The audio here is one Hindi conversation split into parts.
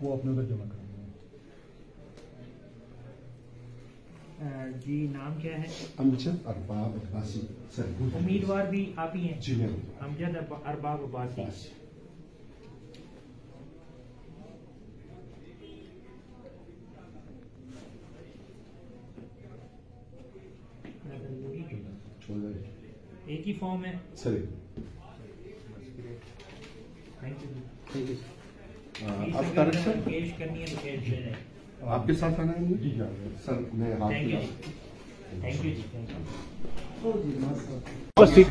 वो अपने उधर जमा कराएंगे। जी नाम क्या है? अमजद अरबाब अब्बासी। उम्मीदवार भी आप ही हैं? जी मैं अमजद अरबाब अब्बासी। एक ही फॉर्म है सर। Thank you. अब तारिक सर पेश करनी है आपके साथ आना है जी सर। मैं थैंक यू जी। बस ठीक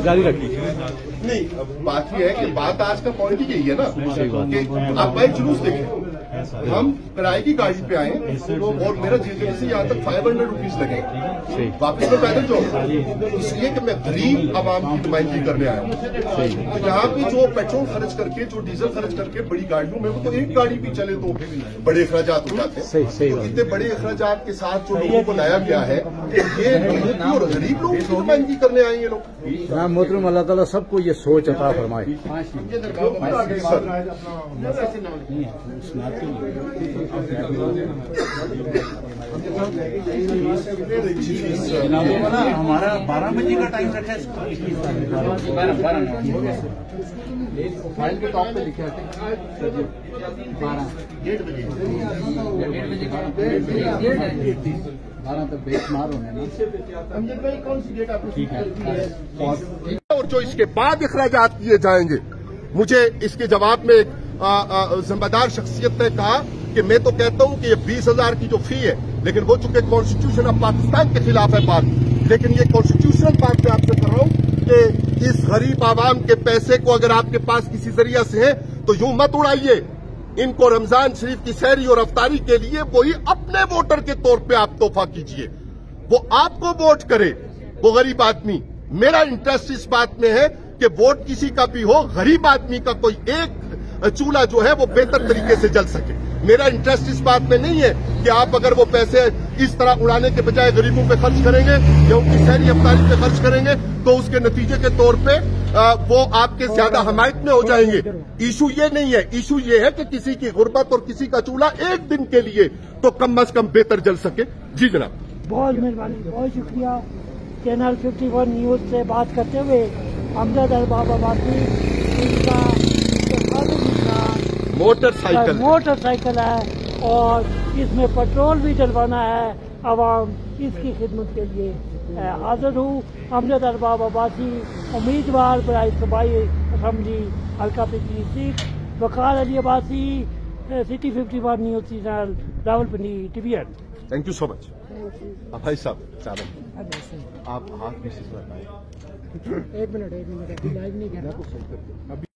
जारी रखिए। नहीं, अब बात यह है कि बात आज का पॉइंट ही यही है ना कि आप भाई जुलूस देखें। हम किराए की गाड़ी पे आए और मेरा जीजन से यहाँ तक 500 रुपीज लगे, वापिस में पैदल जाऊंगा, इसलिए कि मैं गरीब आवाम की नुमाइंदगी करने आया हूँ। तो यहाँ पे जो पेट्रोल खर्च करके, जो डीजल खर्च करके बड़ी गाड़ियों में, वो तो एक गाड़ी भी चले तो बड़े अखराजात हो जाते हैं। तो इतने बड़े अखराजात के साथ जो लोगों को लाया गया है, ये और गरीब लोगों की नुमाइंदगी करने आए ये लोग। मोहतरम अल्लाह ताला सबको ये सोच अता फरमाए। हमारा 12 बजे का टाइम रखा है। फाइल के टॉप पे लिखे हैं 12 तक बेशुमार होने ना। अमजद भाई कौन सी डेट आपको ठीक है? और जो इसके बाद अखराजात किए जाएंगे, मुझे इसके जवाब में एक जिम्मेदार शख्सियत ने कहा कि मैं तो कहता हूं कि ये 20,000 की जो फी है, लेकिन वो चूंकि कॉन्स्टिट्यूशन ऑफ पाकिस्तान के खिलाफ है बात, लेकिन ये कॉन्स्टिट्यूशनल बात मैं आपसे कर रहा हूं कि इस गरीब आवाम के पैसे को अगर आपके पास किसी जरिया से है तो यूं मत उड़ाइए। इनको रमजान शरीफ की सहरी और अफ्तारी के लिए वही अपने वोटर के तौर पे आप तोहफा कीजिए, वो आपको वोट करे, वो गरीब आदमी। मेरा इंटरेस्ट इस बात में है कि वोट किसी का भी हो, गरीब आदमी का कोई एक चूल्हा जो है वो बेहतर तरीके से जल सके। मेरा इंटरेस्ट इस बात में नहीं है कि आप अगर वो पैसे इस तरह उड़ाने के बजाय गरीबों पे खर्च करेंगे या उनकी सहरी अफ्तारी पे खर्च करेंगे तो उसके नतीजे के तौर पे वो आपके ज्यादा हमायत में हो जाएंगे। इशू ये नहीं है, इशू ये है कि किसी की गुर्बत और किसी का चूल्हा एक दिन के लिए तो कम अज कम बेहतर जल सके। जी जनाब, बहुत मेहरबानी, बहुत शुक्रिया। चैनल 51 न्यूज से बात करते हुए अमजद अरबाब अब्बासी, इनका मोटरसाइकिल है और इसमें पेट्रोल भी डलवाना है। आवाम इसकी खिदमत के लिए हाजिर हूँ। अमजद अरबाब अब्बासी, उम्मीदवार बराए सूबाई असम्बली हल्का पिछली seat, Waqar Ali Abbasi, city 51 news channel Rawalpindi TVN. Thank you so much. भाई साहब आप हाथ में से एक मिनट लाइव नहीं कर रहा।